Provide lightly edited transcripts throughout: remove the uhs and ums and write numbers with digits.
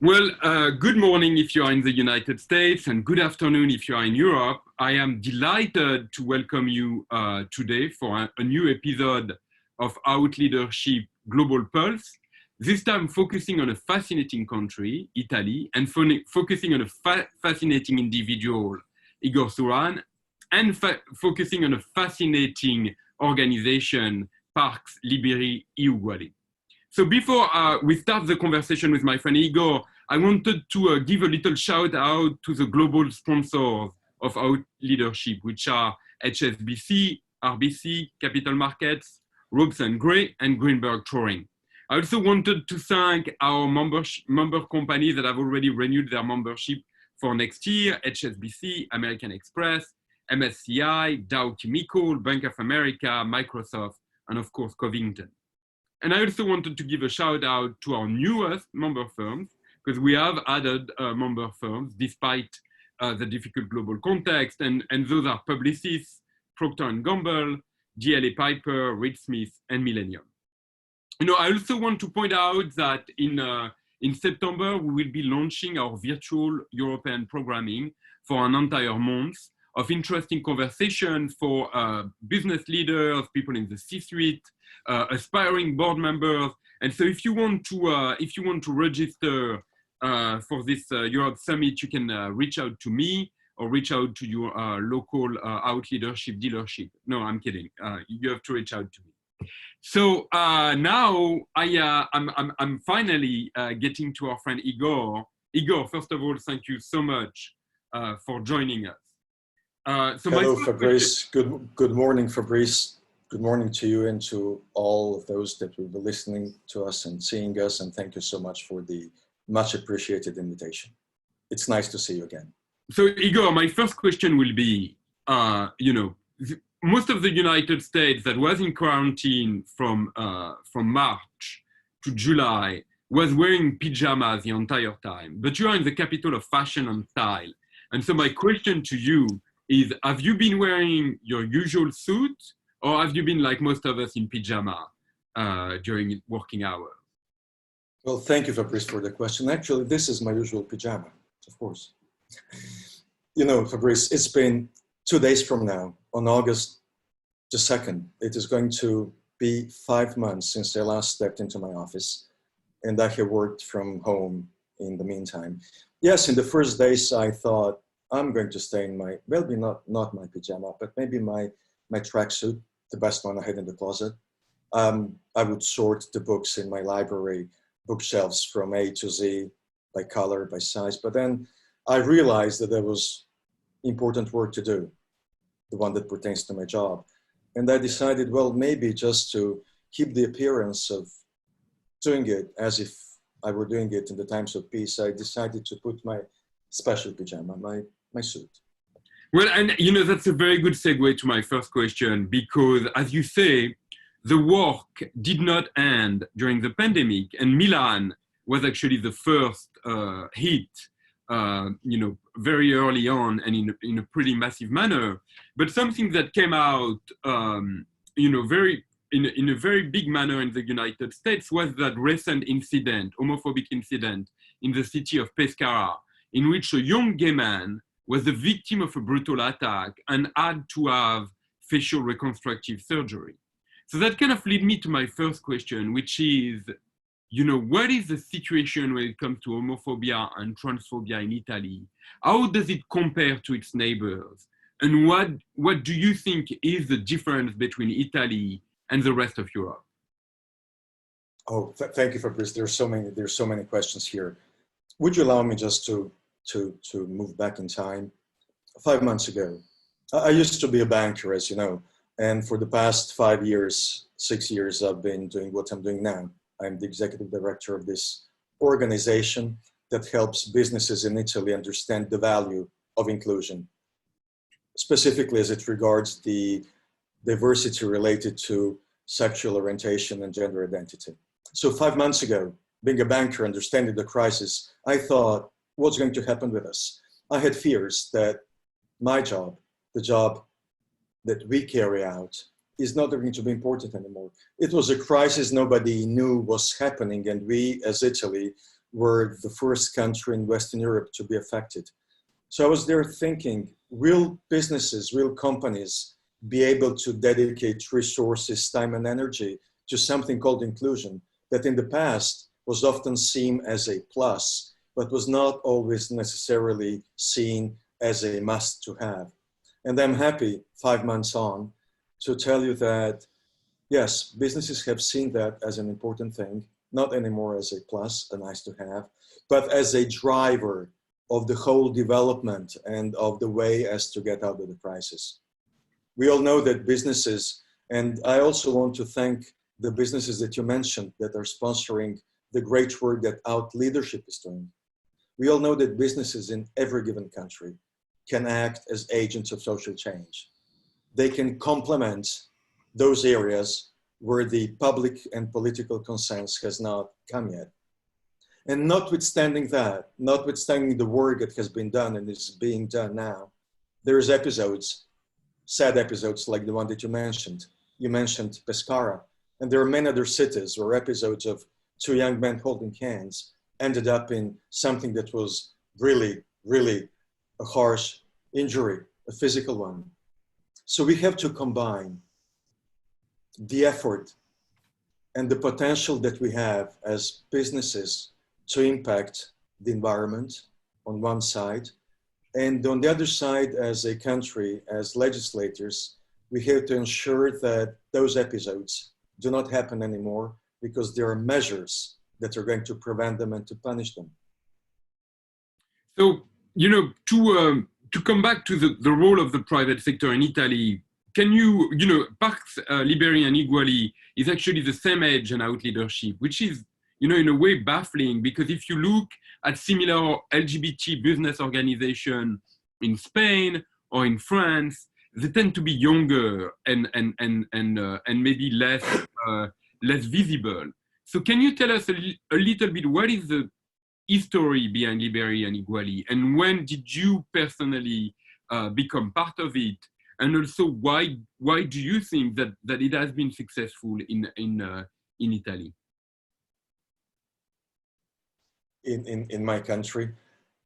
Well, good morning if you are in the United States and good afternoon if you are in Europe. I am delighted to welcome you today for a new episode of Out Leadership Global Pulse. This time focusing on a fascinating country, Italy, and focusing on a fascinating individual, Igor Suran, and focusing on a fascinating organization, Parks Liberi Uguali. So before we start the conversation with my friend Igor, I wanted to give a little shout out to the global sponsors of our leadership, which are HSBC, RBC, Capital Markets, Ropes and Gray, and Greenberg Touring. I also wanted to thank our member companies that have already renewed their membership for next year: HSBC, American Express, MSCI, Dow Chemical, Bank of America, Microsoft, and of course, Covington. And I also wanted to give a shout out to our newest member firms, because we have added member firms despite the difficult global context, and those are Publicis, Procter & Gamble, DLA Piper, Reed Smith, and Millennium. You know, I also want to point out that in September, we will be launching our virtual European programming for an entire month of interesting conversations for business leaders, people in the C-suite, aspiring board members. And so if you want to register for this Europe Summit, you can reach out to me or reach out to your local Out Leadership dealership. No, I'm kidding. You have to reach out to me. So now I'm finally getting to our friend Igor. Igor, first of all, thank you so much for joining us. Hello, Fabrice. Good morning, Fabrice. Good morning to you and to all of those that will be listening to us and seeing us. And thank you so much for the much appreciated invitation. It's nice to see you again. So Igor, my first question will be, most of the United States that was in quarantine from March to July was wearing pajamas the entire time, but you are in the capital of fashion and style. And so my question to you is, have you been wearing your usual suit, or have you been like most of us in pajama during working hours? Well, thank you, Fabrice, for the question. Actually, this is my usual pajama, of course. You know, Fabrice, it's been 2 days from now, on August the 2nd, it is going to be 5 months since I last stepped into my office, and I have worked from home in the meantime. Yes, in the first days, I thought, I'm going to stay in my, well, not my pajama, but maybe my tracksuit, the best one I had in the closet. I would sort the books in my library bookshelves from A to Z, by color, by size. But then I realized that there was important work to do, the one that pertains to my job. And I decided, well, maybe just to keep the appearance of doing it as if I were doing it in the times of peace, I decided to put my special pajama, my suit. Well, and you know, that's a very good segue to my first question, because as you say, the work did not end during the pandemic, and Milan was actually the first hit, very early on and in a pretty massive manner. But something that came out, in a very big manner in the United States was that recent incident, homophobic incident in the city of Pescara, in which a young gay man was the victim of a brutal attack and had to have facial reconstructive surgery. So that kind of led me to my first question, which is, what is the situation when it comes to homophobia and transphobia in Italy? How does it compare to its neighbors? And what do you think is the difference between Italy and the rest of Europe? Oh, thank you, Fabrice. There's so many questions here. Would you allow me just to move back in time? 5 months ago, I used to be a banker, as you know. And for the past 5 years, 6 years, I've been doing what I'm doing now. I'm the executive director of this organization that helps businesses in Italy understand the value of inclusion, specifically as it regards the diversity related to sexual orientation and gender identity. So 5 months ago, being a banker, understanding the crisis, I thought, what's going to happen with us? I had fears that my job, the job that we carry out, is not going to be important anymore. It was a crisis nobody knew was happening, and we, as Italy, were the first country in Western Europe to be affected. So I was there thinking, will businesses, real companies be able to dedicate resources, time and energy to something called inclusion that in the past was often seen as a plus, but was not always necessarily seen as a must to have. And I'm happy 5 months on to tell you that, yes, businesses have seen that as an important thing, not anymore as a plus, a nice to have, but as a driver of the whole development and of the way as to get out of the crisis. We all know that businesses, and I also want to thank the businesses that you mentioned that are sponsoring the great work that Out Leadership is doing. We all know that businesses in every given country can act as agents of social change. They can complement those areas where the public and political consensus has not come yet. And notwithstanding that, notwithstanding the work that has been done and is being done now, there's episodes, sad episodes like the one that you mentioned. You mentioned Pescara, and there are many other cities where episodes of two young men holding hands ended up in something that was really, really a harsh injury, a physical one. So we have to combine the effort and the potential that we have as businesses to impact the environment on one side, and on the other side, as a country, as legislators, we have to ensure that those episodes do not happen anymore because there are measures that are going to prevent them and to punish them. So, to come back to the role of the private sector in Italy, can you, Parks, Liberi and Uguali is actually the same age and Out Leadership, which is, in a way baffling, because if you look at similar LGBT business organization in Spain or in France, they tend to be younger and maybe less visible. So can you tell us a little bit what is the history behind Liberi and Uguali, and when did you personally become part of it? And also, why do you think that it has been successful in Italy? In my country?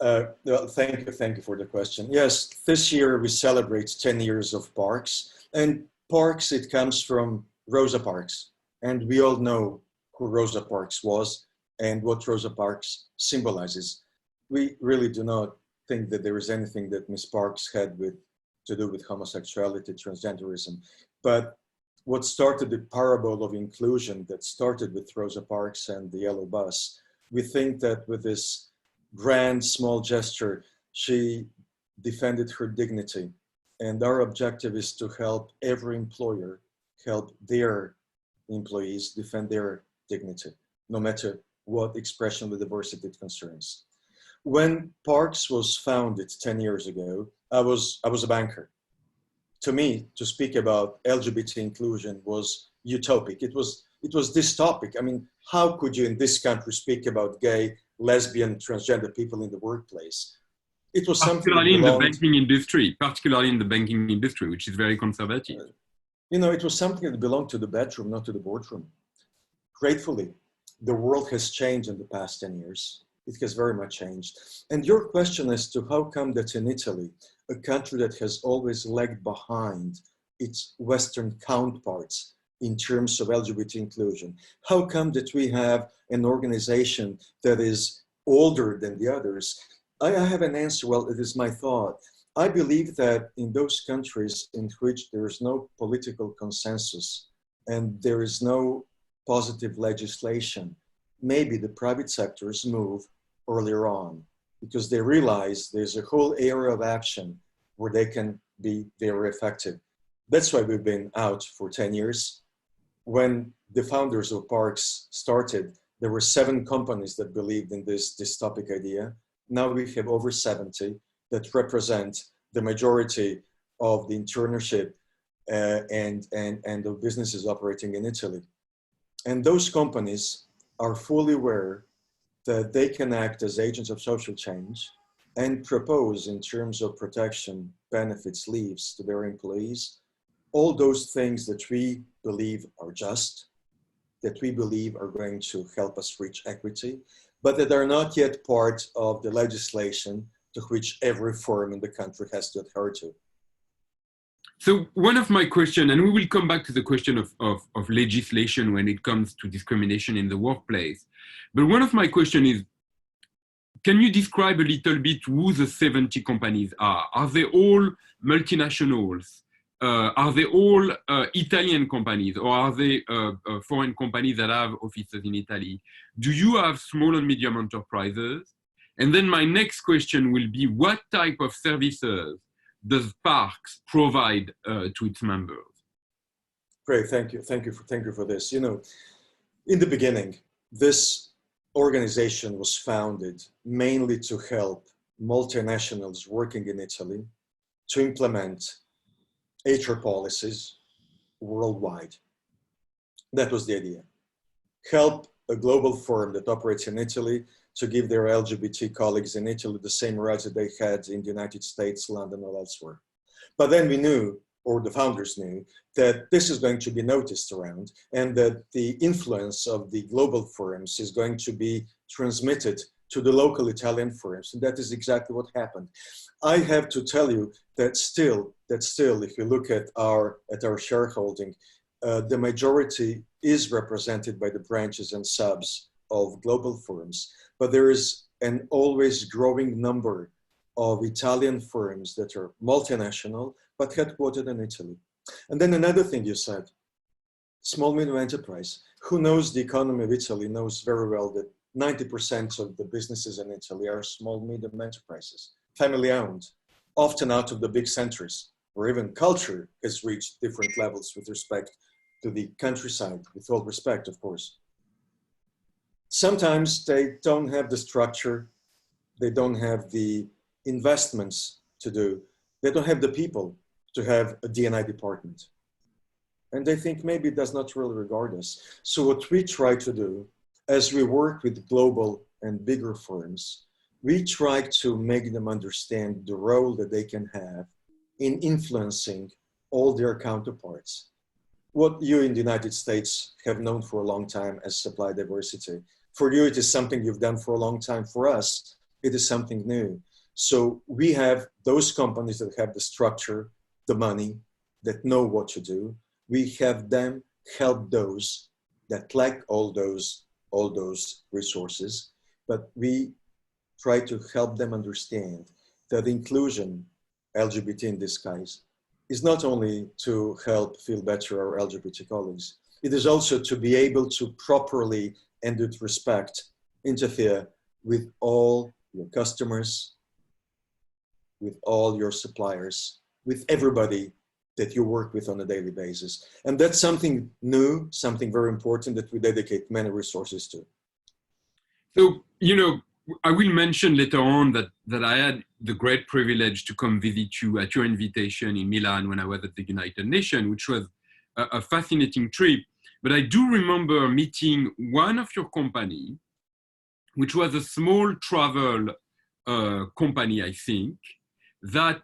Well, thank you for the question. Yes, this year we celebrate 10 years of Parks, and Parks, it comes from Rosa Parks, and we all know who Rosa Parks was and what Rosa Parks symbolizes. We really do not think that there is anything that Miss Parks had to do with homosexuality, transgenderism, but what started the parable of inclusion that started with Rosa Parks and the yellow bus, we think that with this grand, small gesture, she defended her dignity. And our objective is to help every employer help their employees defend their dignity, no matter what expression of diversity it concerns. When Parks was founded 10 years ago, I was a banker. To me, to speak about LGBT inclusion was utopic. It was dystopic. I mean, how could you in this country speak about gay, lesbian, transgender people in the workplace? It was particularly in the banking industry, which is very conservative. It was something that belonged to the bedroom, not to the boardroom. Gratefully, the world has changed in the past 10 years. It has very much changed. And your question as to how come that in Italy, a country that has always lagged behind its Western counterparts in terms of LGBT inclusion, how come that we have an organization that is older than the others? I have an answer. Well, it is my thought. I believe that in those countries in which there is no political consensus and there is no positive legislation, maybe the private sectors move earlier on because they realize there's a whole area of action where they can be very effective. That's why we've been out for 10 years. When the founders of Parks started, there were 7 companies that believed in this topic idea. Now we have over 70 that represent the majority of the internship and of businesses operating in Italy. And those companies are fully aware that they can act as agents of social change and propose in terms of protection, benefits, leaves to their employees, all those things that we believe are just, that we believe are going to help us reach equity, but that are not yet part of the legislation to which every firm in the country has to adhere to. So one of my questions, and we will come back to the question of legislation when it comes to discrimination in the workplace, but one of my questions is, can you describe a little bit who the 70 companies are? Are they all multinationals? Are they all Italian companies, or are they foreign companies that have offices in Italy? Do you have small and medium enterprises? And then my next question will be, what type of services does Parks provide to its members? Great, thank you for this. You know, in the beginning, this organization was founded mainly to help multinationals working in Italy to implement HR policies worldwide. That was the idea. Help a global firm that operates in Italy to give their LGBT colleagues in Italy the same rights that they had in the United States, London, or elsewhere. But then we knew, or the founders knew, that this is going to be noticed around, and that the influence of the global firms is going to be transmitted to the local Italian firms, and that is exactly what happened. I have to tell you that still, if you look at our shareholding, the majority is represented by the branches and subs of global firms, but there is an always growing number of Italian firms that are multinational, but headquartered in Italy. And then another thing you said, small medium enterprise. Who knows the economy of Italy knows very well that 90% of the businesses in Italy are small medium enterprises, family owned, often out of the big centers, where even culture has reached different levels with respect to the countryside, with all respect, of course. Sometimes they don't have the structure, they don't have the investments to do, they don't have the people to have a D&I department. And they think maybe it does not really regard us. So what we try to do, as we work with global and bigger firms, we try to make them understand the role that they can have in influencing all their counterparts. What you in the United States have known for a long time as supply diversity. For you, it is something you've done for a long time. For us, it is something new. So we have those companies that have the structure, the money, that know what to do. We have them help those that lack all those resources, but we try to help them understand that inclusion, LGBT in this case, is not only to help feel better our LGBT colleagues, it is also to be able to properly and with respect interfere with all your customers, with all your suppliers, with everybody that you work with on a daily basis. And that's something new, something very important that we dedicate many resources to. So, you know, I will mention later on that I had the great privilege to come visit you at your invitation in Milan when I was at the United Nations, which was a fascinating trip. But I do remember meeting one of your company, which was a small travel company, I think, that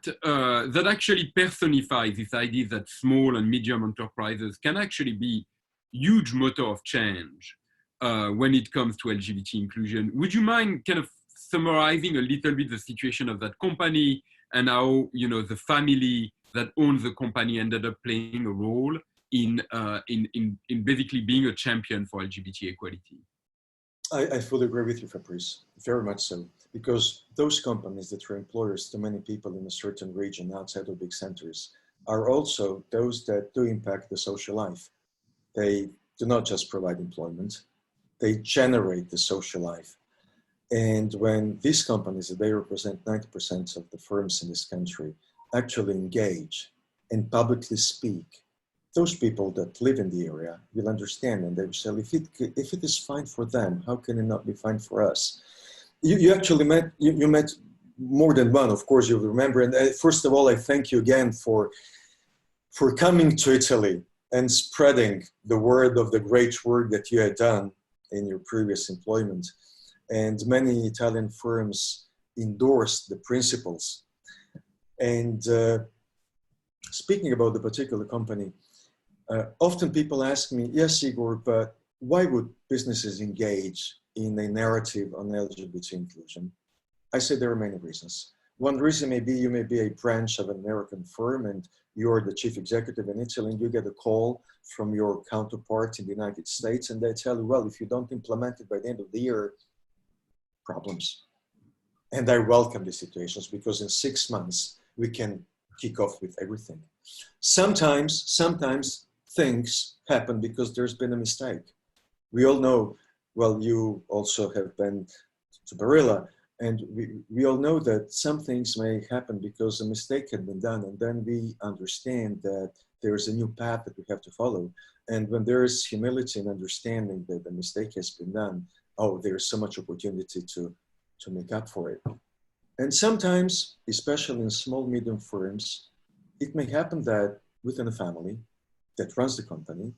actually personifies this idea that small and medium enterprises can actually be huge motor of change when it comes to LGBT inclusion. Would you mind kind of summarizing a little bit the situation of that company and how, you know, the family that owns the company ended up playing a role in basically being a champion for LGBT equality? I fully agree with you, Fabrice, very much so, because those companies that are employers to many people in a certain region outside of big centers are also those that do impact the social life. They do not just provide employment, they generate the social life. And when these companies, they represent 90% of the firms in this country, actually engage and publicly speak, those people that live in the area will understand, and they will say, if it is fine for them, how can it not be fine for us? You actually met more than one, of course, you'll remember. And first of all, I thank you again for coming to Italy and spreading the word of the great work that you had done in your previous employment. And many Italian firms endorsed the principles. And speaking about the particular company, often people ask me, yes, Igor, but why would businesses engage in a narrative on LGBT inclusion? I say there are many reasons. One reason may be you may be a branch of an American firm and you're the chief executive in Italy and you get a call from your counterpart in the United States and they tell you, well, if you don't implement it by the end of the year, problems. And I welcome these situations because in 6 months, we can kick off with everything. Sometimes things happen because there's been a mistake. We all know, well, you also have been to Barilla, and we all know that some things may happen because a mistake had been done, and then we understand that there is a new path that we have to follow. And when there is humility and understanding that a mistake has been done, oh, there's so much opportunity to make up for it. And sometimes, especially in small, medium firms, it may happen that within a family that runs the company,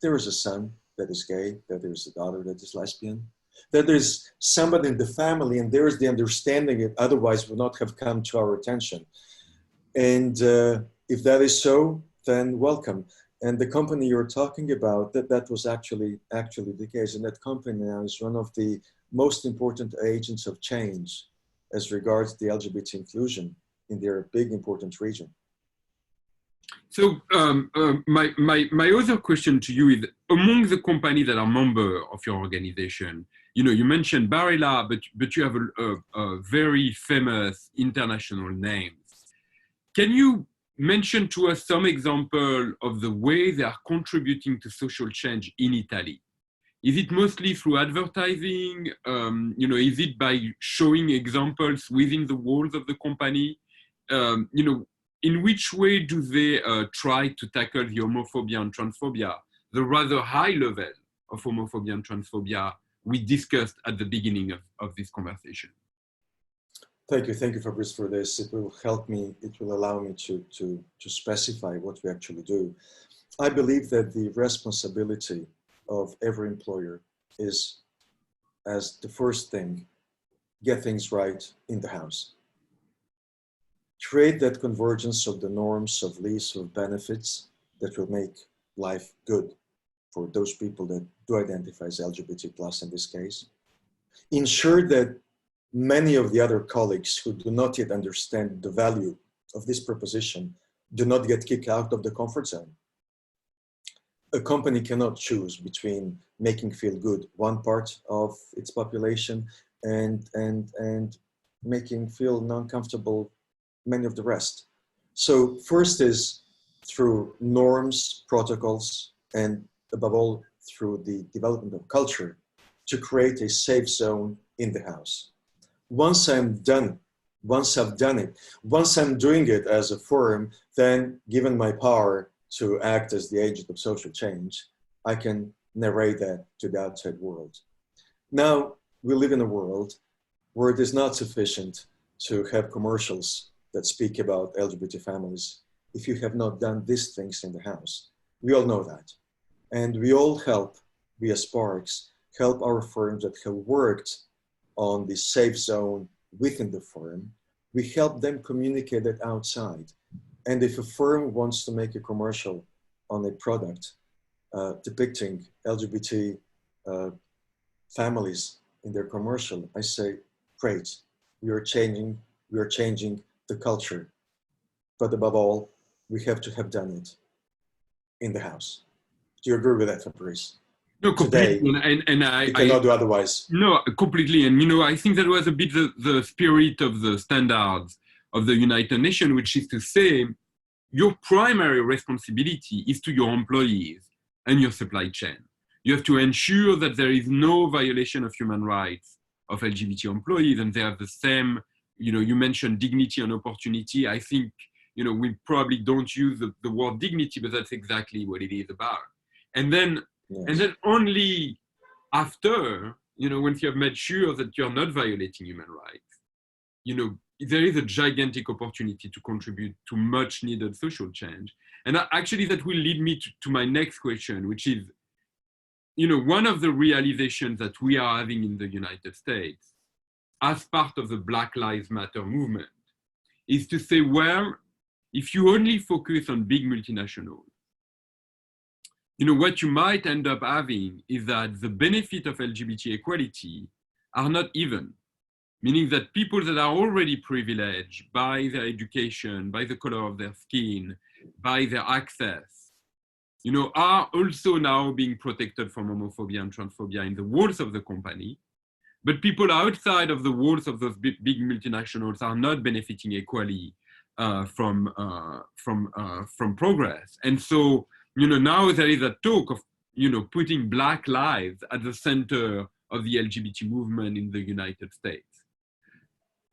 there is a son that is gay, that there is a daughter that is lesbian, that there's somebody in the family and there is the understanding it otherwise would not have come to our attention. And if that is so, then welcome. And the company you're talking about, that was actually the case. And that company now is one of the most important agents of change as regards the LGBT inclusion in their big important region. So my other question to you is, among the companies that are members of your organization, you mentioned Barilla, but you have a very famous international names. Can you mention to us some example of the way they are contributing to social change in Italy? Is it mostly through advertising? Is it by showing examples within the walls of the company? In which way do they try to tackle the homophobia and transphobia, the rather high level of homophobia and transphobia we discussed at the beginning of this conversation? Thank you, Fabrice, for this. It will help me, it will allow me to specify what we actually do. I believe that the responsibility of every employer is, as the first thing, get things right in the house. Create that convergence of the norms, of lease, of benefits that will make life good for those people that do identify as LGBT+ in this case. Ensure that many of the other colleagues who do not yet understand the value of this proposition do not get kicked out of the comfort zone. A company cannot choose between making feel good one part of its population and making feel non-comfortable many of the rest. So first is through norms, protocols, and above all, through the development of culture to create a safe zone in the house. Once I've done it, once I'm doing it as a firm, then given my power to act as the agent of social change, I can narrate that to the outside world. Now, we live in a world where it is not sufficient to have commercials that speak about LGBT families if you have not done these things in the house. We all know that. And we all help, we as Sparks, help our firms that have worked on the safe zone within the firm. We help them communicate that outside. And if a firm wants to make a commercial on a product depicting LGBT families in their commercial, I say, great, we are changing the culture. But above all, we have to have done it in the house. Do you agree with that, Fabrice? No, completely. Today, and you cannot do otherwise. No, completely. And, I think that was a bit the spirit of the standards of the United Nations, which is to say, your primary responsibility is to your employees and your supply chain. You have to ensure that there is no violation of human rights of LGBT employees, and they have the same, you mentioned dignity and opportunity. I think, we probably don't use the word dignity, but that's exactly what it is about. And then, yes. And then only after, once you have made sure that you're not violating human rights, there is a gigantic opportunity to contribute to much needed social change. And actually that will lead me to my next question, which is, one of the realizations that we are having in the United States as part of the Black Lives Matter movement is to say, well, if you only focus on big multinationals, what you might end up having is that the benefit of LGBT equality are not even, meaning that people that are already privileged by their education, by the color of their skin, by their access, are also now being protected from homophobia and transphobia in the walls of the company. But people outside of the walls of those big multinationals are not benefiting equally from progress. And so, now there is a talk of, putting Black lives at the center of the LGBT movement in the United States.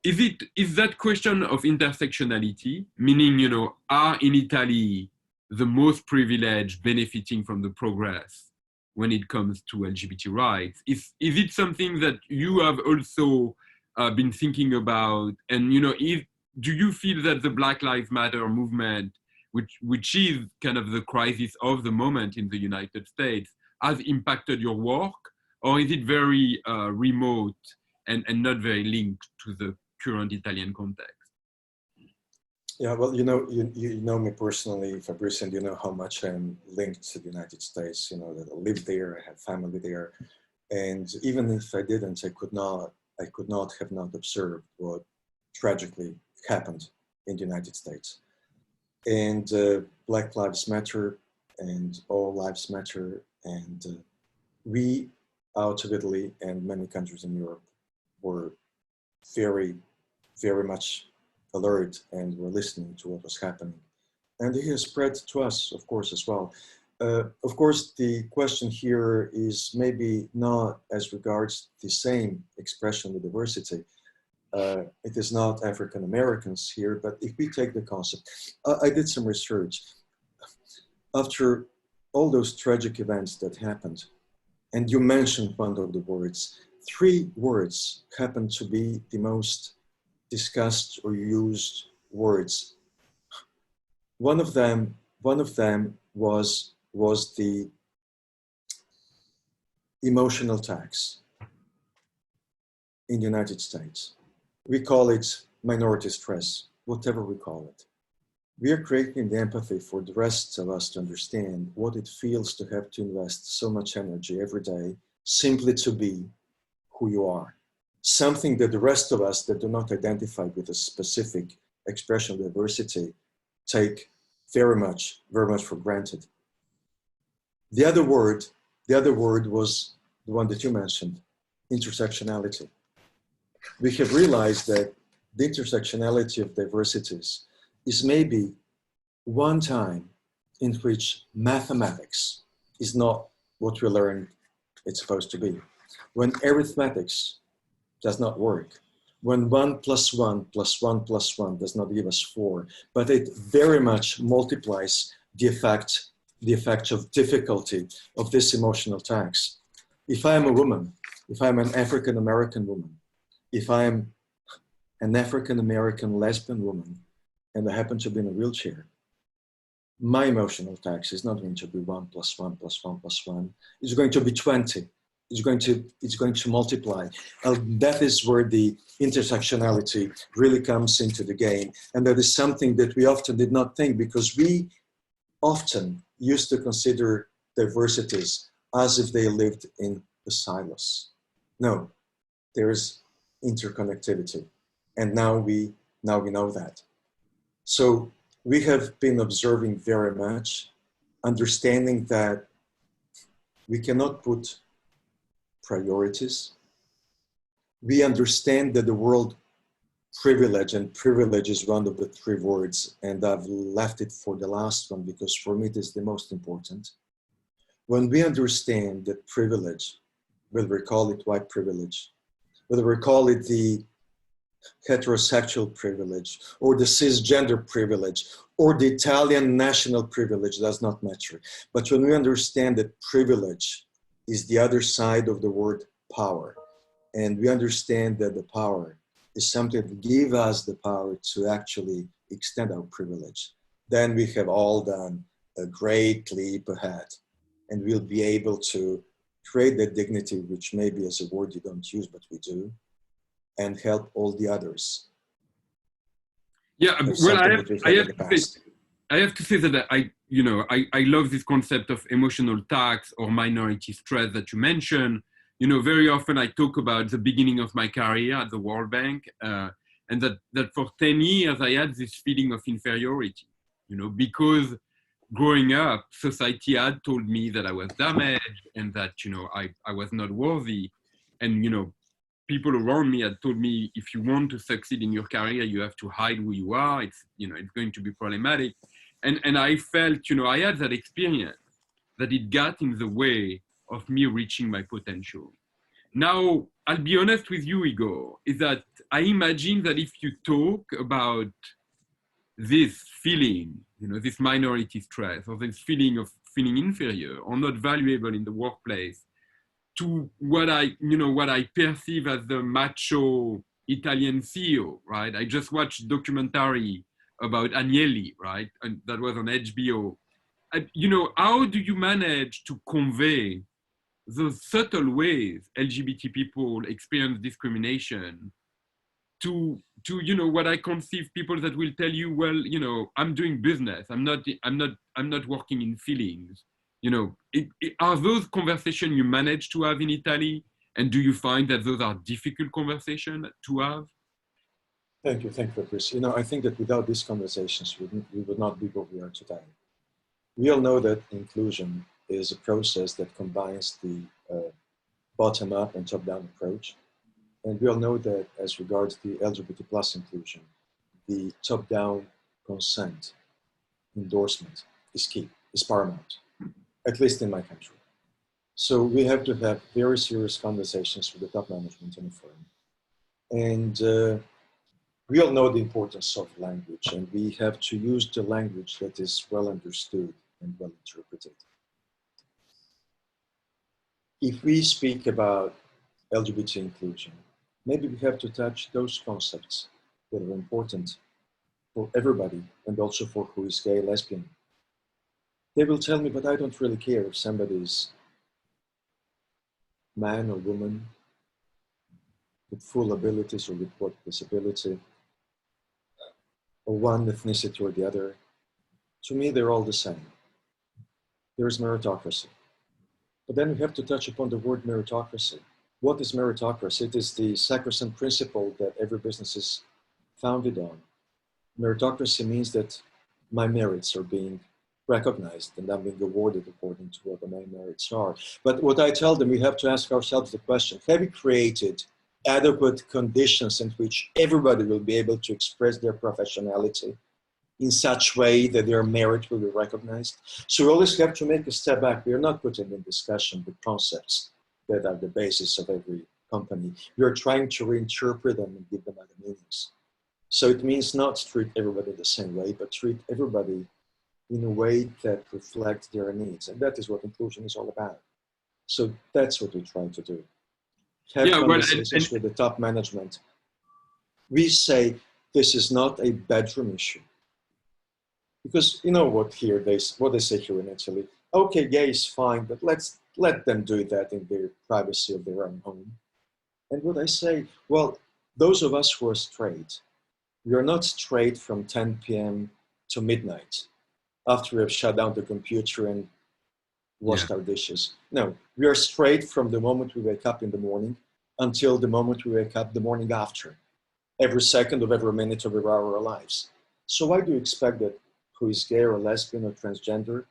Is that question of intersectionality, meaning, are in Italy the most privileged benefiting from the progress when it comes to LGBT rights? Is it something that you have also been thinking about? And, do you feel that the Black Lives Matter movement, which is kind of the crisis of the moment in the United States, has impacted your work? Or is it very remote and not very linked to the current Italian context? Yeah, well, you know me personally, Fabrice, and you know how much I'm linked to the United States. You know that I live there, I have family there, and even if I didn't, I could not have not observed what tragically happened in the United States. And Black Lives Matter, and all lives matter, and we out of Italy and many countries in Europe were very, very much alert and were listening to what was happening. And it has spread to us, of course, as well. Of course, the question here is maybe not as regards the same expression of diversity. It is not African Americans here, but if we take the concept, I did some research. After all those tragic events that happened, and you mentioned one of the words, 3 words happen to be the most discussed or used words. One of them was the emotional tax in the United States. We call it minority stress, whatever we call it. We are creating the empathy for the rest of us to understand what it feels to have to invest so much energy every day simply to be who you are. Something that the rest of us that do not identify with a specific expression of diversity take very much for granted. The other word was the one that you mentioned, intersectionality. We have realized that the intersectionality of diversities is maybe one time in which mathematics is not what we learned it's supposed to be. When arithmetics does not work, when 1 + 1 + 1 + 1 does not give us 4, but it very much multiplies the effect of difficulty of this emotional tax. If I am a woman, if I'm an African American woman, if I'm an African American lesbian woman, and I happen to be in a wheelchair, my emotional tax is not going to be 1 + 1 + 1 + 1. It's going to be 20. It's going to multiply. And that is where the intersectionality really comes into the game. And that is something that we often did not think, because we often used to consider diversities as if they lived in the silos. No, there is interconnectivity. And now we know that. So we have been observing very much, understanding that we cannot put priorities. We understand that the word privilege, and privilege is one of the 3 words, and I've left it for the last one because for me it is the most important. When we understand that privilege, whether we call it white privilege, whether we call it the heterosexual privilege, or the cisgender privilege, or the Italian national privilege, does not matter. But when we understand that privilege is the other side of the word power, and we understand that the power is something that gives us the power to actually extend our privilege, then we have all done a great leap ahead, and we'll be able to create that dignity, which maybe is a word you don't use, but we do, and help all the others. Yeah, well, I have to say, I have to say that I love this concept of emotional tax or minority stress that you mentioned. Very often I talk about the beginning of my career at the World Bank, and that for 10 years I had this feeling of inferiority, because growing up, society had told me that I was damaged and that, I was not worthy. And, people around me had told me, if you want to succeed in your career, you have to hide who you are. It's going to be problematic. And I felt, I had that experience that it got in the way of me reaching my potential. Now, I'll be honest with you, Igor, is that I imagine that if you talk about this feeling, this minority stress or this feeling of feeling inferior or not valuable in the workplace to what I perceive as the macho Italian CEO, right? I just watched a documentary about Agnelli, right? And that was on HBO. How do you manage to convey those subtle ways LGBT people experience discrimination to what I conceive people that will tell you, well, I'm doing business. I'm not working in feelings. Are those conversations you manage to have in Italy? And do you find that those are difficult conversations to have? Thank you, Chris. I think that without these conversations, we would not be what we are today. We all know that inclusion is a process that combines the bottom-up and top-down approach. And we all know that as regards the LGBT plus inclusion, the top-down consent, endorsement is key, is paramount, at least in my country. So we have to have very serious conversations with the top management in the firm. And we all know the importance of language, and we have to use the language that is well understood and well interpreted. If we speak about LGBT inclusion, maybe we have to touch those concepts that are important for everybody and also for who is gay, lesbian. They will tell me, but I don't really care if somebody is man or woman with full abilities or with what disability, or one ethnicity or the other. To me, they're all the same. There is meritocracy. But then we have to touch upon the word meritocracy. What is meritocracy? It is the sacrosanct principle that every business is founded on. Meritocracy means that my merits are being recognized and I'm being awarded according to what my merits are. But what I tell them, we have to ask ourselves the question, have we created adequate conditions in which everybody will be able to express their professionality in such way that their merit will be recognized? So we always have to make a step back. We are not putting in discussion the concepts that are the basis of every company. We are trying to reinterpret them and give them other meanings. So it means not treat everybody the same way, but treat everybody in a way that reflects their needs. And that is what inclusion is all about. So that's what we try to do. Have conversations with the top management. We say this is not a bedroom issue. Because you know what they say here in Italy, okay, gay is fine, but let's let them do that in the privacy of their own home. And what I say, well, those of us who are straight, we are not straight from 10 p.m. to midnight after we have shut down the computer and washed our dishes. No, we are straight from the moment we wake up in the morning until the moment we wake up the morning after, every second of every minute of every hour of our lives. So why do you expect that who is gay or lesbian or transgender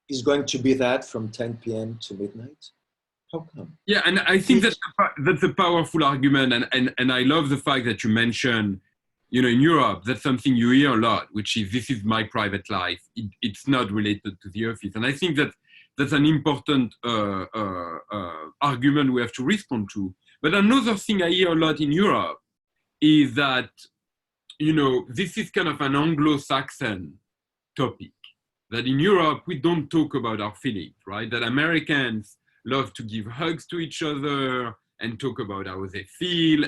is going to be that from 10 p.m. to midnight? How come? Yeah, and I think that's a powerful argument, and I love the fact that you mentioned, in Europe, that's something you hear a lot, which is, this is my private life. It's not related to the office. And I think that that's an important argument we have to respond to. But another thing I hear a lot in Europe is that, this is kind of an Anglo-Saxon topic, that in Europe, we don't talk about our feelings, right? That Americans love to give hugs to each other and talk about how they feel,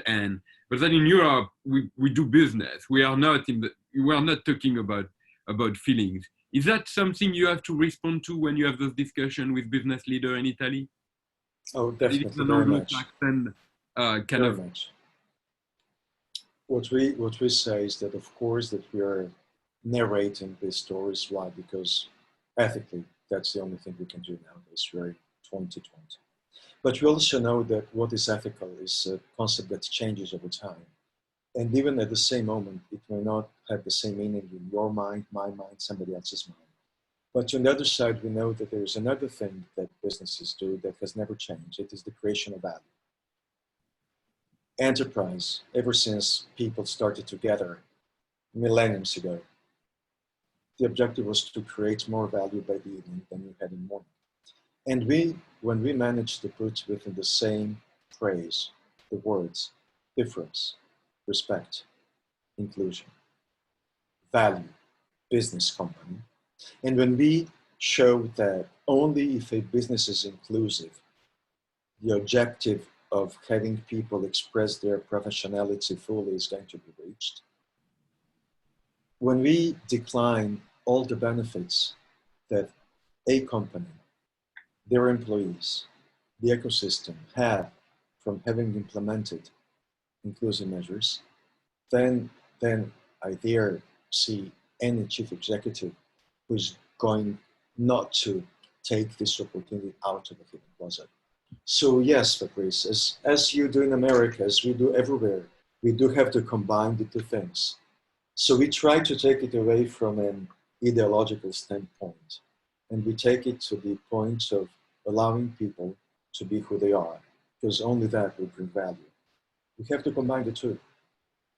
but then in Europe we do business. We are not talking about feelings. Is that something you have to respond to when you have those discussions with business leaders in Italy? Oh, definitely, very much. Very much. What we say is that, of course, that we are narrating these stories. Why? Because ethically, that's the only thing we can do nowadays. We're in 2020. But we also know that what is ethical is a concept that changes over time. And even at the same moment, it may not have the same meaning in your mind, my mind, somebody else's mind. But on the other side, we know that there's another thing that businesses do that has never changed. It is the creation of value. Enterprise, ever since people started together millenniums ago, the objective was to create more value by the evening than you had in the morning. And when we managed to put within the same phrase the words difference, respect, inclusion, value, business company, and when we show that only if a business is inclusive, the objective of having people express their professionality fully is going to be reached. When we decline all the benefits that a company, their employees, the ecosystem have from having implemented inclusive measures, then I dare see any chief executive who's going not to take this opportunity out of the hidden closet. So yes, Fabrice, as you do in America, as we do everywhere, we do have to combine the two things. So we try to take it away from an ideological standpoint, and we take it to the point of allowing people to be who they are, because only that will bring value. We have to combine the two.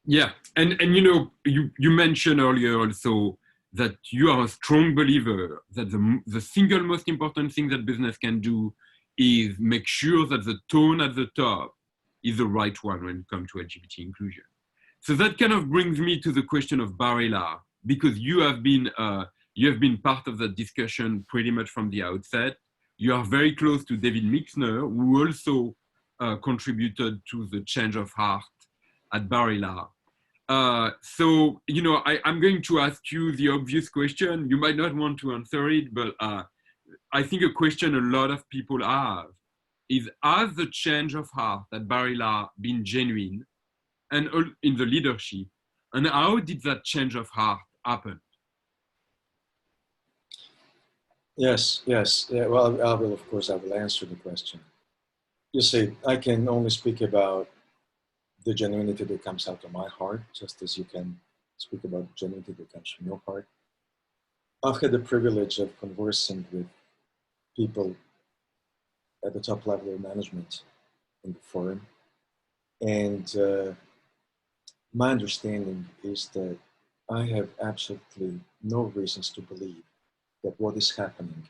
Yeah, and you know, you mentioned earlier also that you are a strong believer that the single most important thing that business can do is make sure that the tone at the top is the right one when it comes to LGBT inclusion. So that kind of brings me to the question of Barilla, because you have been part of that discussion pretty much from the outset. You are very close to David Mixner, who also contributed to the change of heart at Barilla. So, you know, I'm going to ask you the obvious question. You might not want to answer it, but I think a question a lot of people have is, has the change of heart at Barilla been genuine and in the leadership? And how did that change of heart happen? Yes. Yeah, well, I will, of course, I will answer the question. You see, I can only speak about the genuinity that comes out of my heart, just as you can speak about the genuinity that comes from your heart. I've had the privilege of conversing with people at the top level of management in the forum. And my understanding is that I have absolutely no reasons to believe that what is happening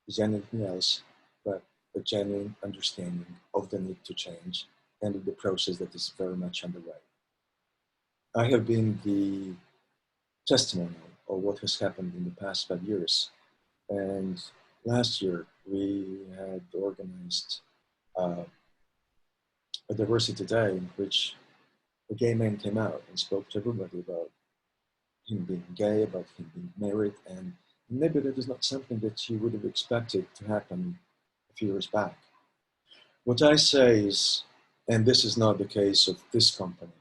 is anything else but a genuine understanding of the need to change and of the process that is very much underway. I have been the testimonial of what has happened in the past 5 years. And last year, we had organized a diversity day in which a gay man came out and spoke to everybody about him being gay, about him being married, and maybe that is not something that you would have expected to happen a few years back. What I say is, and this is not the case of this company,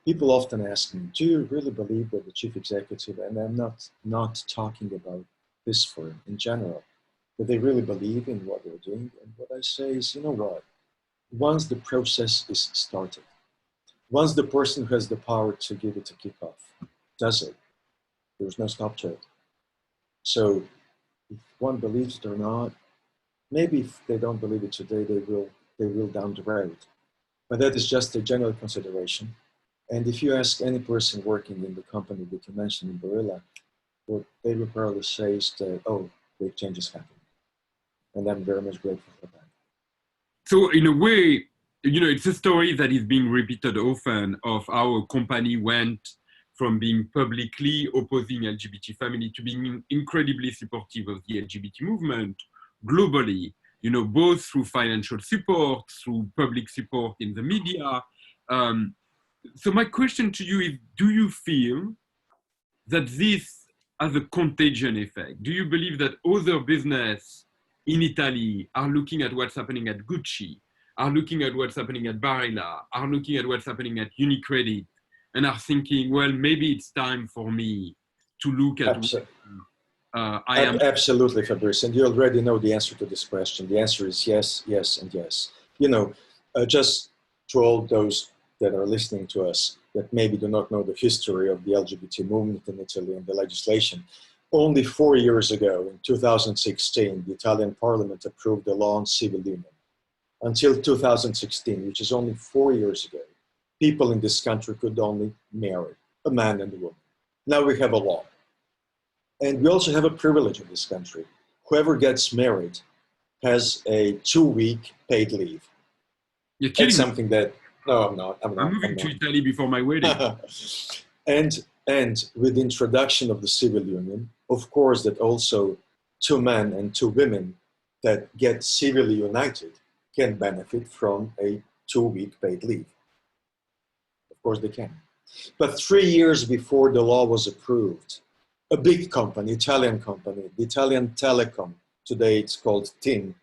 people often ask me, do you really believe that the chief executive, and I'm not talking about this firm in general, that they really believe in what they're doing? And what I say is, you know what, once the process is started, once the person who has the power to give it a kickoff does it, there's no stop to it. So if one believes it or not, maybe if they don't believe it today, they will down the road. But that is just a general consideration. And if you ask any person working in the company that you mentioned in Barilla, what they will probably say is that, oh, big changes happen. And I'm very much grateful for that. So in a way, you know, it's a story that is being repeated often of how a company went from being publicly opposing LGBT family to being incredibly supportive of the LGBT movement globally, you know, both through financial support, through public support in the media. So my question to you is, do you feel that this has a contagion effect? Do you believe that other business in Italy are looking at what's happening at Gucci, are looking at what's happening at Barilla, are looking at what's happening at UniCredit, and are thinking, well, maybe it's time for me to look at Absolutely, Fabrice, and you already know the answer to this question. The answer is yes, yes, and yes. You know, just to all those that are listening to us that maybe do not know the history of the LGBT movement in Italy and the legislation, only 4 years ago, in 2016, the Italian parliament approved a law on civil union. Until 2016, which is only 4 years ago, people in this country could only marry a man and a woman. Now we have a law. And we also have a privilege in this country. Whoever gets married has a 2-week paid leave. You're kidding That's something that, no, I'm not. I'm moving to Italy before my wedding. and with the introduction of the civil union, of course, that also 2 men and 2 women that get civilly united can benefit from a 2-week paid leave. Of course they can. But 3 years before the law was approved, a big company, Italian company, the Italian telecom, today it's called TIM,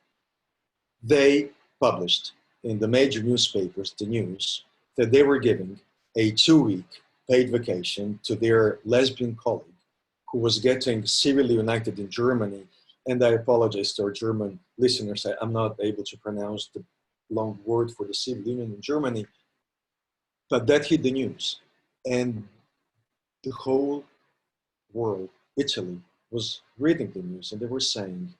they published in the major newspapers the news that they were giving a 2-week paid vacation to their lesbian colleague who was getting civilly united in Germany. And I apologize to our German listeners, I'm not able to pronounce the long word for the civil union in Germany, but that hit the news. And the whole world, Italy, was reading the news and they were saying,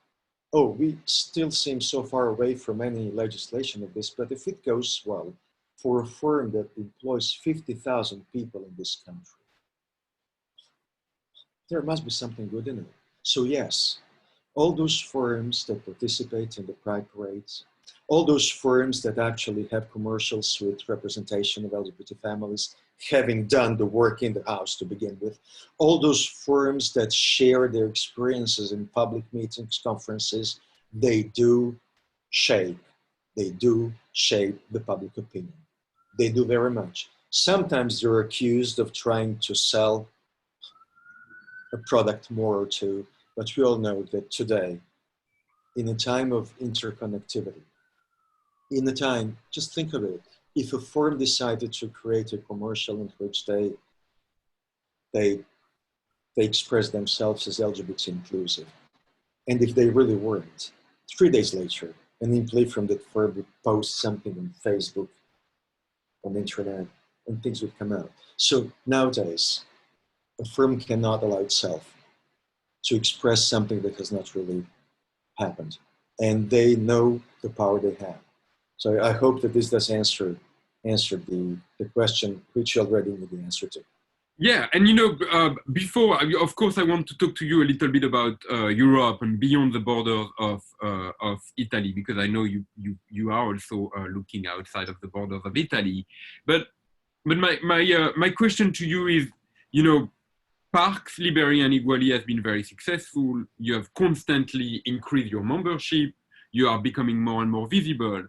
oh, we still seem so far away from any legislation of this, but if it goes well for a firm that employs 50,000 people in this country, there must be something good in it. So yes, all those firms that participate in the Pride parades, all those firms that actually have commercials with representation of LGBT families, having done the work in the house to begin with, all those firms that share their experiences in public meetings, conferences, they do shape the public opinion. They do very much. Sometimes they're accused of trying to sell a product more or two, but we all know that today, in a time of interconnectivity, in a time, just think of it, if a firm decided to create a commercial in which they express themselves as LGBT inclusive, and if they really weren't, 3 days later, an employee from that firm would post something on Facebook, on the internet, and things would come out. So nowadays, a firm cannot allow itself to express something that has not really happened. And they know the power they have. So I hope that this does answer the question which you already knew the answer to. Yeah, and you know, before, of course, I want to talk to you a little bit about Europe and beyond the borders of Italy, because I know you are also looking outside of the borders of Italy. But my question to you is, you know, Parks, Liberi, and Uguali has been very successful. You have constantly increased your membership. You are becoming more and more visible.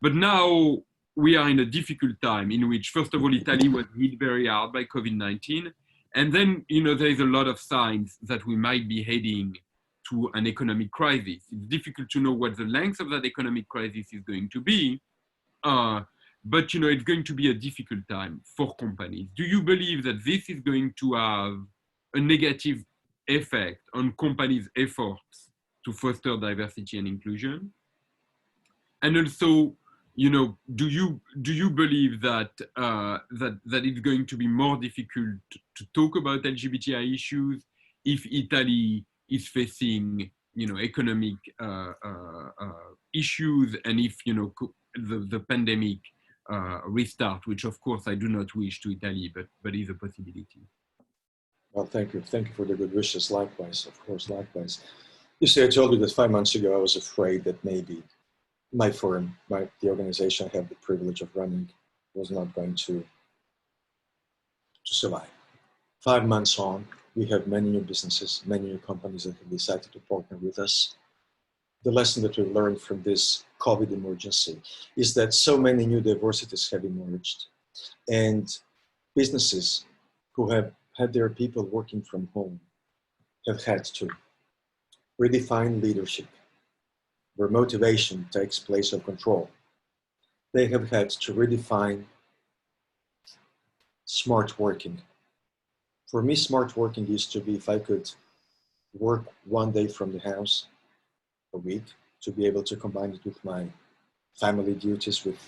But now we are in a difficult time in which, first of all, Italy was hit very hard by COVID-19. And then, you know, there is a lot of signs that we might be heading to an economic crisis. It's difficult to know what the length of that economic crisis is going to be. But, you know, it's going to be a difficult time for companies. Do you believe that this is going to have a negative effect on companies' efforts to foster diversity and inclusion? And also, you know, do you believe that that it's going to be more difficult to talk about LGBTI issues if Italy is facing, you know, economic issues, and if, you know, the pandemic restart, which of course I do not wish to Italy, but is a possibility. Well, thank you for the good wishes. Likewise, of course, likewise. You see, I told you that 5 months ago I was afraid that maybe my firm, the organization I have the privilege of running, was not going to survive. 5 months on, we have many new businesses, many new companies that have decided to partner with us. The lesson that we've learned from this COVID emergency is that so many new diversities have emerged, and businesses who have had their people working from home have had to redefine leadership, where motivation takes place of control. They have had to redefine smart working For me, smart working used to be if I could work one day from the house a week to be able to combine it with my family duties with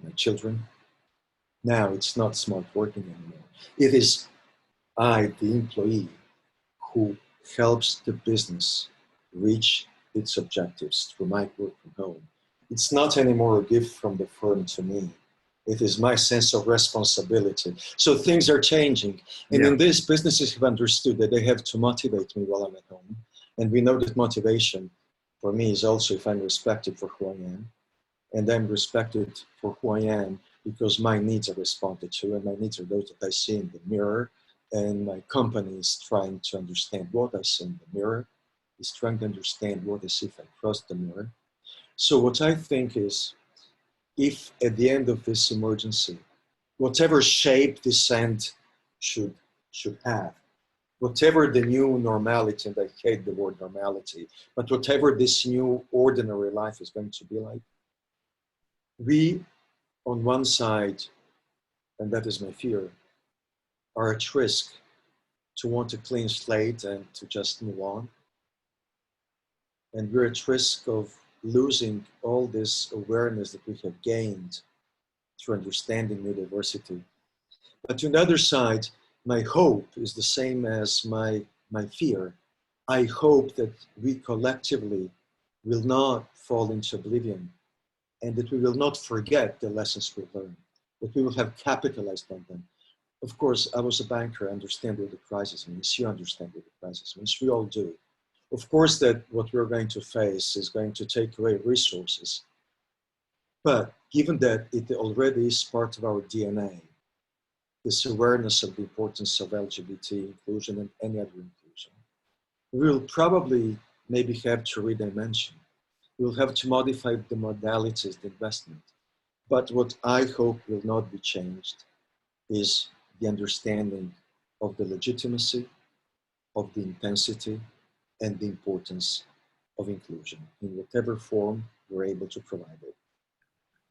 my children. Now it's not smart working anymore. It is I, the employee, who helps the business reach its objectives through my work from home. It's not anymore a gift from the firm to me. It is my sense of responsibility. So things are changing. And in this, businesses have understood that they have to motivate me while I'm at home. And we know that motivation for me is also if I'm respected for who I am. And I'm respected for who I am because my needs are responded to, and my needs are those that I see in the mirror. And my company is trying to understand what I see in the mirror, is trying to understand what I see if I cross the mirror. So what I think is, if at the end of this emergency, whatever shape this end should have, whatever the new normality, and I hate the word normality, but whatever this new ordinary life is going to be like, we, on one side, and that is my fear, are at risk to want a clean slate and to just move on. And we're at risk of losing all this awareness that we have gained through understanding new diversity. But on the other side, my hope is the same as my fear. I hope that we collectively will not fall into oblivion, and that we will not forget the lessons we've learned, that we will have capitalized on them. Of course, I was a banker, I understand what the crisis means, you understand what the crisis means, we all do. Of course that what we're going to face is going to take away resources. But given that it already is part of our DNA, this awareness of the importance of LGBT inclusion and any other inclusion, we'll probably maybe have to redimension. We'll have to modify the modalities, the investment. But what I hope will not be changed is the understanding of the legitimacy, of the intensity, and the importance of inclusion in whatever form we're able to provide it.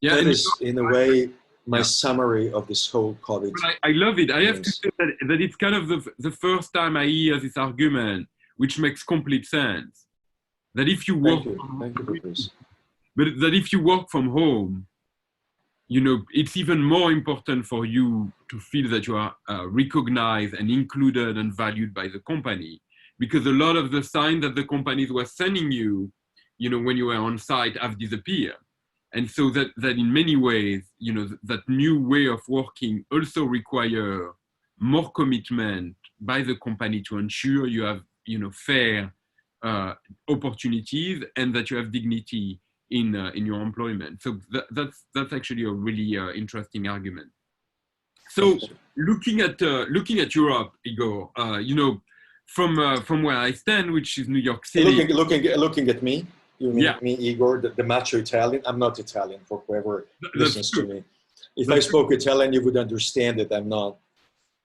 Yeah, that is, in a way, my summary of this whole COVID. I love it. I have to say that it's kind of the first time I hear this argument, which makes complete sense. That if you work, but that if you work from home, you know, it's even more important for you to feel that you are recognized and included and valued by the company, because a lot of the signs that the companies were sending you, you know, when you were on site have disappeared. And so that in many ways, you know, that new way of working also require more commitment by the company to ensure you have, you know, fair opportunities and that you have dignity in your employment. So that's actually a really interesting argument. So looking at Europe, Igor, you know, from where I stand, which is New York City. Looking at me. You mean me, Igor, the macho Italian? I'm not Italian, for whoever listens to me. If I spoke Italian, you would understand that I'm not.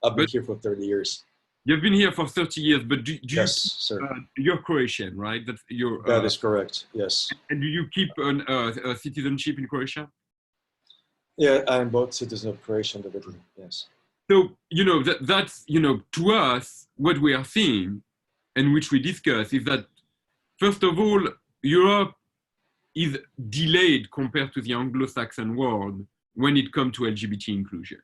I've been here for 30 years. You've been here for 30 years, but do you, yes, sir. You're Croatian, right? That is correct, yes. And do you keep a citizenship in Croatia? Yeah, I'm both citizen of Croatia and of Italy, yes. So, you know, that's, you know, to us, what we are seeing and which we discuss is that, first of all, Europe is delayed compared to the Anglo-Saxon world when it comes to LGBT inclusion.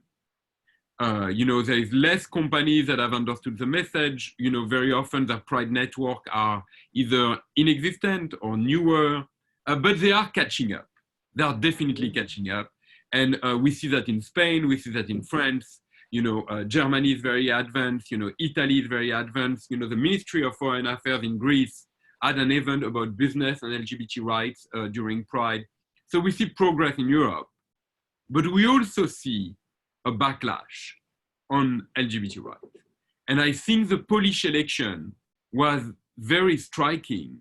You know, there is less companies that have understood the message. You know, very often their pride network are either inexistent or newer, but they are catching up. They are definitely catching up. And we see that in Spain, we see that in France. You know, Germany is very advanced. You know, Italy is very advanced. You know, the Ministry of Foreign Affairs in Greece had an event about business and LGBT rights during Pride. So we see progress in Europe, but we also see a backlash on LGBT rights. And I think the Polish election was very striking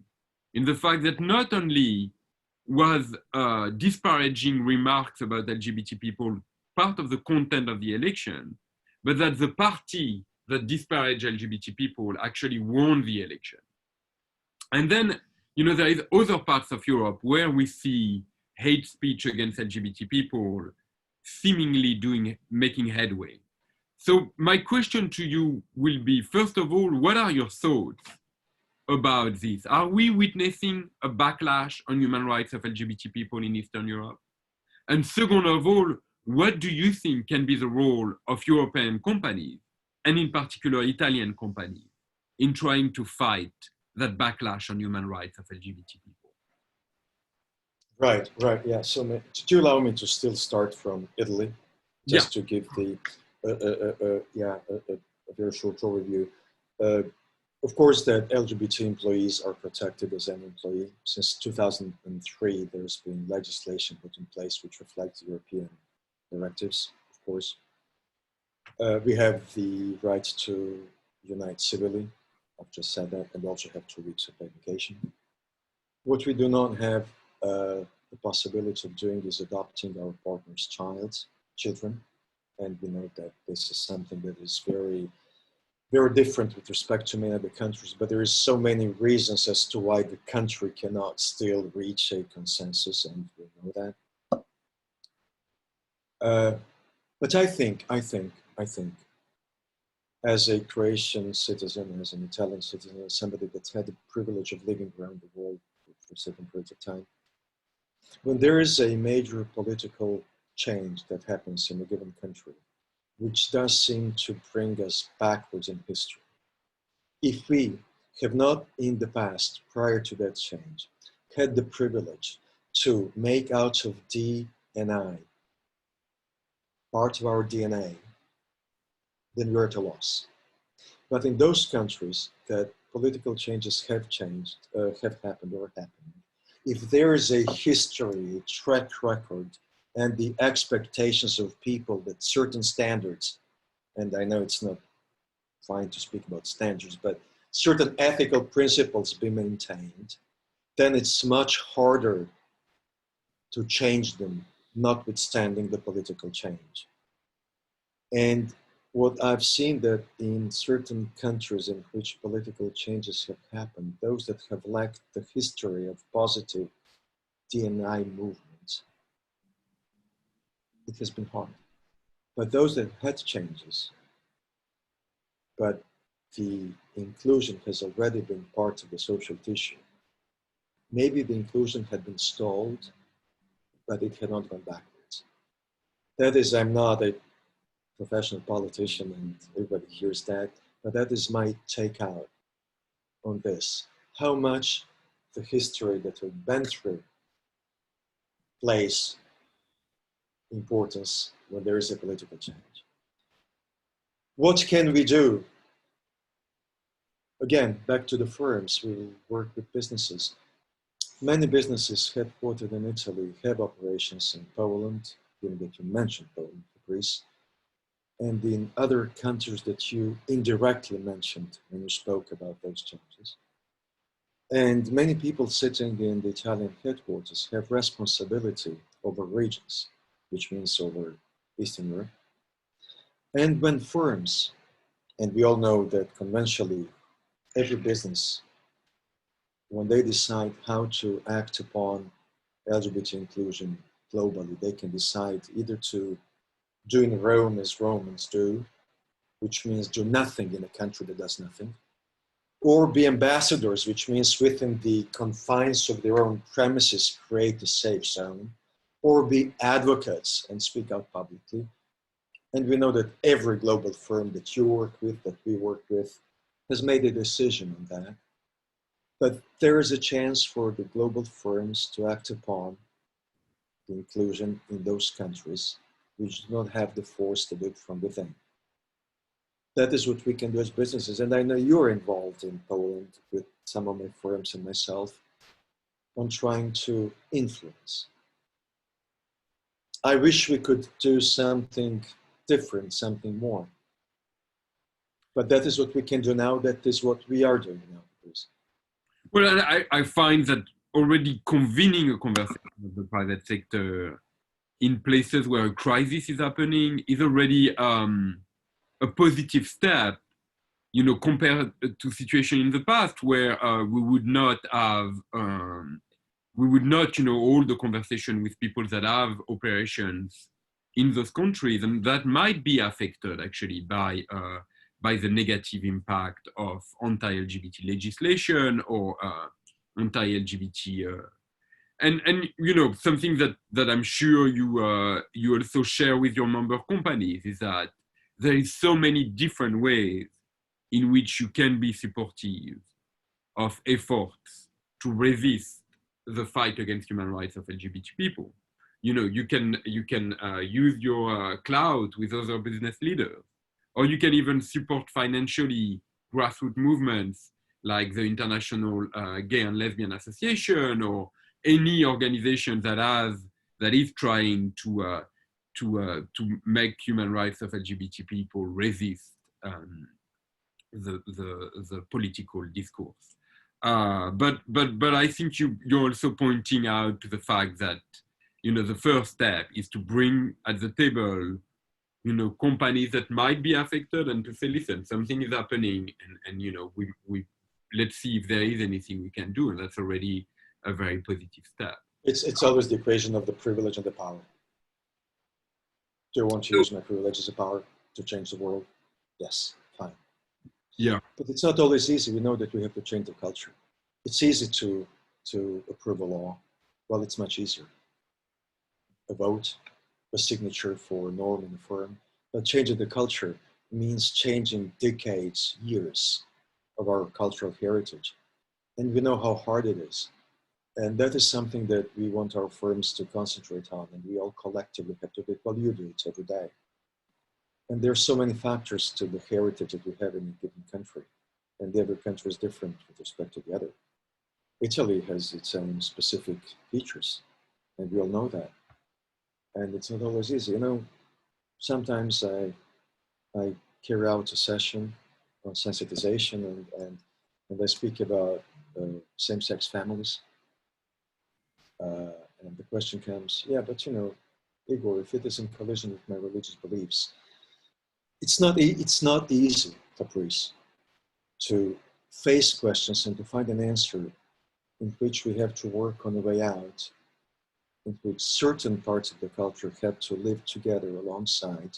in the fact that not only was disparaging remarks about LGBT people part of the content of the election, but that the party that disparaged LGBT people actually won the election. And then, you know, there is other parts of Europe where we see hate speech against LGBT people seemingly making headway. So my question to you will be, first of all, what are your thoughts about this? Are we witnessing a backlash on human rights of LGBT people in Eastern Europe? And second of all, what do you think can be the role of European companies, and in particular Italian companies, in trying to fight that backlash on human rights of LGBT people? Right, yeah. So do you allow me to still start from Italy, just to give the a very short overview. Of course, that LGBT employees are protected as an employee. Since 2003, there's been legislation put in place which reflects European directives, of course. We have the right to unite civilly. I've just said that, and also have 2 weeks of education. What we do not have the possibility of doing is adopting our partner's children. And we know that this is something that is very, very different with respect to many other countries, but there is so many reasons as to why the country cannot still reach a consensus, and we know that. But I think, as a Croatian citizen, as an Italian citizen, as somebody that's had the privilege of living around the world for certain periods of time, when there is a major political change that happens in a given country, which does seem to bring us backwards in history, if we have not in the past, prior to that change, had the privilege to make out of D and I part of our DNA, then we're at a loss. But in those countries that political changes have happened or happened, if there is a history, a track record, and the expectations of people that certain standards, and I know it's not fine to speak about standards, but certain ethical principles be maintained, then it's much harder to change them, notwithstanding the political change. And what I've seen that in certain countries in which political changes have happened, those that have lacked the history of positive D&I movements, it has been hard. But those that had changes, but the inclusion has already been part of the social tissue, maybe the inclusion had been stalled, but it had not gone backwards. That is, I'm not a professional politician and everybody hears that, but that is my take out on this. How much the history that we've been through plays importance when there is a political change. What can we do? Again, back to the firms, we work with businesses. Many businesses headquartered in Italy have operations in Poland, given that you mentioned Poland, Greece, and in other countries that you indirectly mentioned when you spoke about those changes. And many people sitting in the Italian headquarters have responsibility over regions, which means over Eastern Europe. And when firms, and we all know that conventionally, every business, when they decide how to act upon LGBT inclusion globally, they can decide either to do in Rome as Romans do, which means do nothing in a country that does nothing, or be ambassadors, which means within the confines of their own premises, create a safe zone, or be advocates and speak out publicly. And we know that every global firm that you work with, that we work with, has made a decision on that. But there is a chance for the global firms to act upon the inclusion in those countries which do not have the force to do it from within. That is what we can do as businesses. And I know you're involved in Poland with some of my firms and myself on trying to influence. I wish we could do something different, something more. But that is what we can do now. That is what we are doing now. Well, I find that already convening a conversation with the private sector in places where a crisis is happening is already a positive step, you know, compared to situation in the past where we would not have, you know, hold the conversation with people that have operations in those countries, and that might be affected actually by the negative impact of anti-LGBT legislation or anti-LGBT. And you know, something that I'm sure you also share with your member companies is that there is so many different ways in which you can be supportive of efforts to resist the fight against human rights of LGBT people. You know, you can use your clout with other business leaders, or you can even support financially grassroots movements like the International Gay and Lesbian Association, or any organization that is trying to make human rights of LGBT people resist the political discourse. But I think you're also pointing out to the fact that, you know, the first step is to bring at the table, you know, companies that might be affected, and to say, listen, something is happening, and you know, we let's see if there is anything we can do, and that's already a very positive step. It's always the equation of the privilege and the power. Do you want to use my privilege as a power to change the world? Yes, fine. Yeah. But it's not always easy. We know that we have to change the culture. It's easy to approve a law. Well, it's much easier. A vote, a signature for a norm in a firm. But changing the culture means changing decades, years of our cultural heritage. And we know how hard it is. And that is something that we want our firms to concentrate on, and we all collectively have to do it. Well, you do it every day. And there's so many factors to the heritage that we have in a given country. And every country is different with respect to the other. Italy has its own specific features, and we all know that. And it's not always easy. You know, sometimes I carry out a session on sensitization, and I speak about same-sex families. And the question comes, yeah, but you know, Igor, if it is in collision with my religious beliefs, it's not easy, Fabrice, to face questions and to find an answer in which we have to work on the way out, in which certain parts of the culture have to live together alongside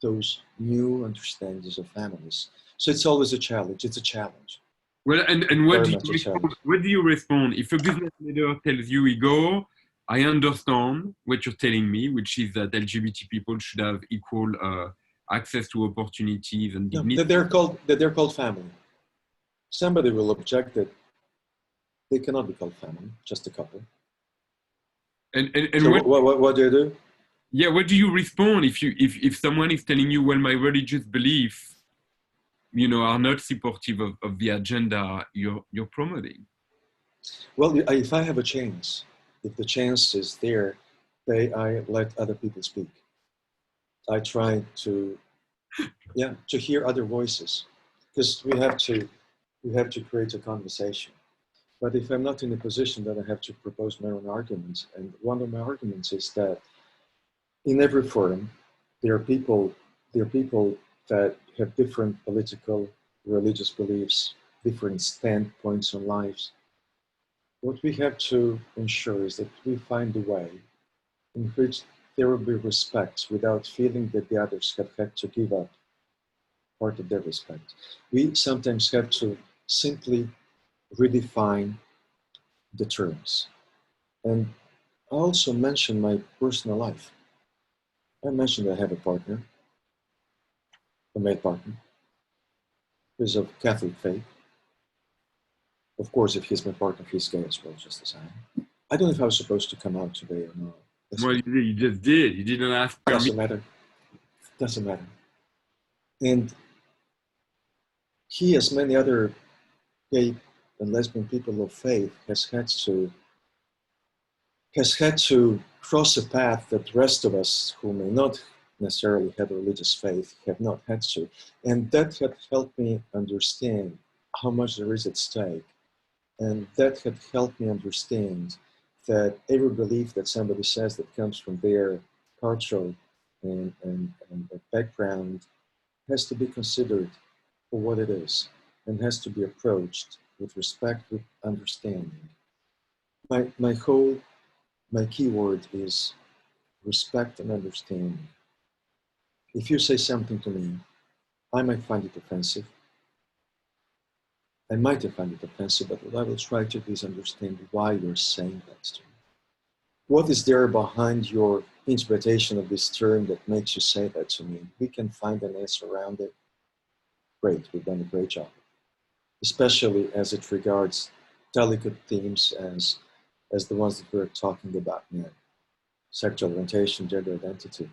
those new understandings of families. So it's always a challenge. It's a challenge. Well, and what do you respond if a business leader tells you, Igor, I understand what you're telling me, which is that LGBT people should have equal access to opportunities and dignity? No, that they're called family. Somebody will object that they cannot be called family, just a couple. And so what do you do? Yeah, what do you respond if someone is telling you, well, my religious beliefs, you know, are not supportive of the agenda you're promoting? Well, if I have a chance, if the chance is there, I let other people speak. I try to hear other voices, because we have to create a conversation. But if I'm not in a position that I have to propose my own arguments, and one of my arguments is that in every forum, there are people that have different political, religious beliefs, different standpoints on lives. What we have to ensure is that we find a way in which there will be respect without feeling that the others have had to give up part of their respect. We sometimes have to simply redefine the terms. And I also mentioned my personal life. I mentioned I have a partner, a male partner, who's of Catholic faith. Of course, if he's my partner, he's gay as well, just as I am. I don't know if I was supposed to come out today or not. Well, you just did. You didn't ask. Doesn't matter. Doesn't matter. And he, as many other gay and lesbian people of faith, has had to cross a path that the rest of us who may not necessarily have a religious faith have not had to. And that had helped me understand how much there is at stake. And that had helped me understand that every belief that somebody says that comes from their cultural and background has to be considered for what it is and has to be approached with respect, with understanding. My key word is respect and understanding. If you say something to me, I might find it offensive. I might find it offensive, but what I will try to do is understand why you're saying that to me. What is there behind your interpretation of this term that makes you say that to me? We can find an answer around it. Great, we've done a great job. Especially as it regards delicate themes as the ones that we're talking about now. Sexual orientation, gender identity.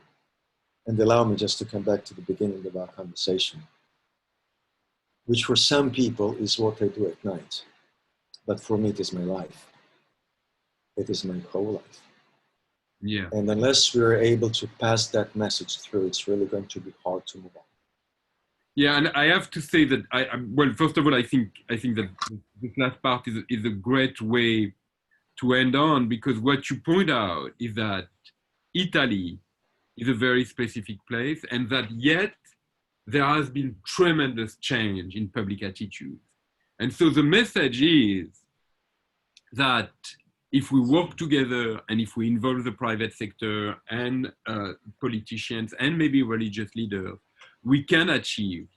And allow me just to come back to the beginning of our conversation, which for some people is what I do at night. But for me, it is my life. It is my whole life. Yeah. And unless we're able to pass that message through, it's really going to be hard to move on. Yeah, and I have to say that well, first of all, I think that this last part is a great way to end on, because what you point out is that Italy is a very specific place, and that yet there has been tremendous change in public attitudes. And so the message is that if we work together and if we involve the private sector and politicians and maybe religious leaders, we can achieve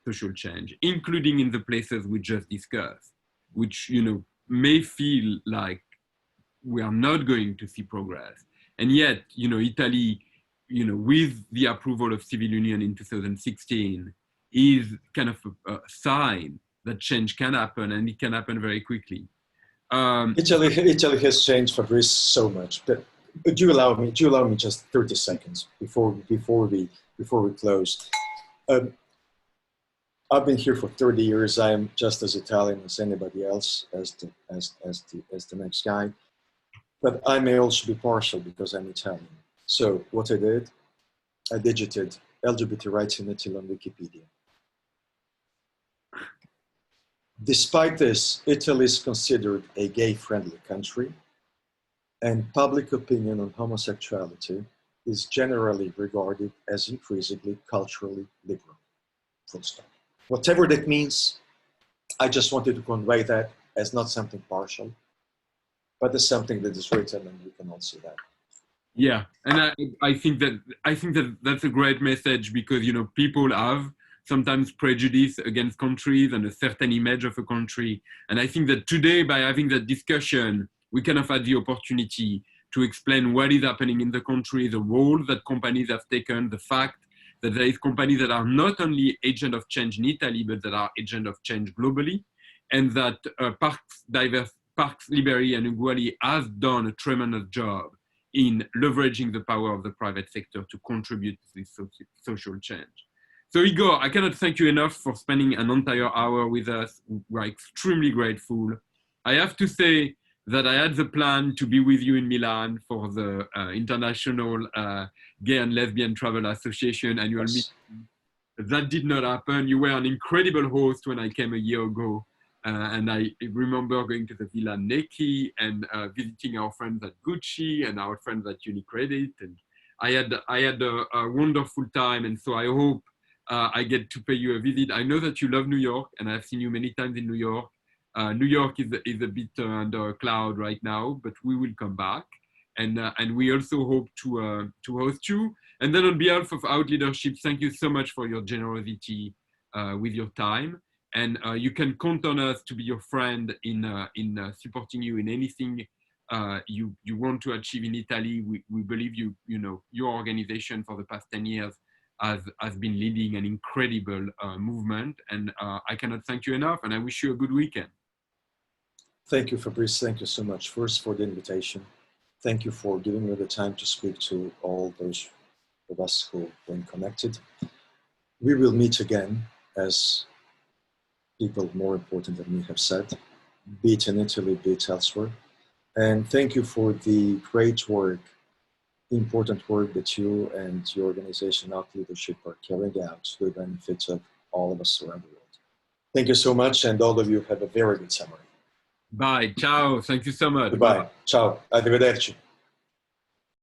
social change, including in the places we just discussed, which, you know, may feel like we are not going to see progress. And yet, you know, Italy, you know, with the approval of civil union in 2016, is kind of a sign that change can happen, and it can happen very quickly. Italy has changed, Fabrice, so much. But do you allow me just 30 seconds before we close? I've been here for 30 years. I am just as Italian as anybody else, as the next guy. But I may also be partial because I'm Italian. So what I did, I digited LGBT rights in Italy on Wikipedia. Despite this, Italy is considered a gay-friendly country, and public opinion on homosexuality is generally regarded as increasingly culturally liberal. Full stop. Whatever that means, I just wanted to convey that as not something partial, but as something that is written, and we can all see that. Yeah, and I think that that's a great message, because, you know, people have sometimes prejudice against countries and a certain image of a country. And I think that today, by having that discussion, we kind of had the opportunity to explain what is happening in the country, the role that companies have taken, the fact that there is companies that are not only agents of change in Italy, but that are agents of change globally, and that Parks, Liberi and Uguali has done a tremendous job in leveraging the power of the private sector to contribute to this social change. So Igor, I cannot thank you enough for spending an entire hour with us. We're extremely grateful. I have to say that I had the plan to be with you in Milan for the International Gay and Lesbian Travel Association annual meeting. That did not happen. You were an incredible host when I came a year ago. And I remember going to the Villa Necchi and visiting our friends at Gucci and our friends at Unicredit. And I had a wonderful time. And so I hope I get to pay you a visit. I know that you love New York, and I've seen you many times in New York. New York is a bit under a cloud right now, but we will come back. And we also hope to host you. And then on behalf of Out Leadership, thank you so much for your generosity with your time. And you can count on us to be your friend in supporting you in anything you want to achieve in Italy. We believe your organization for the past 10 years has been leading an incredible movement. And I cannot thank you enough, and I wish you a good weekend. Thank you, Fabrice. Thank you so much. First, for the invitation. Thank you for giving me the time to speak to all those of us who have been connected. We will meet again, as people more important than me have said, be it in Italy, be it elsewhere. And thank you for the great work, important work that you and your organization, Out Leadership, are carrying out to the benefit of all of us around the world. Thank you so much, and all of you have a very good summer. Bye. Ciao. Thank you so much. Goodbye. Ciao. Arrivederci.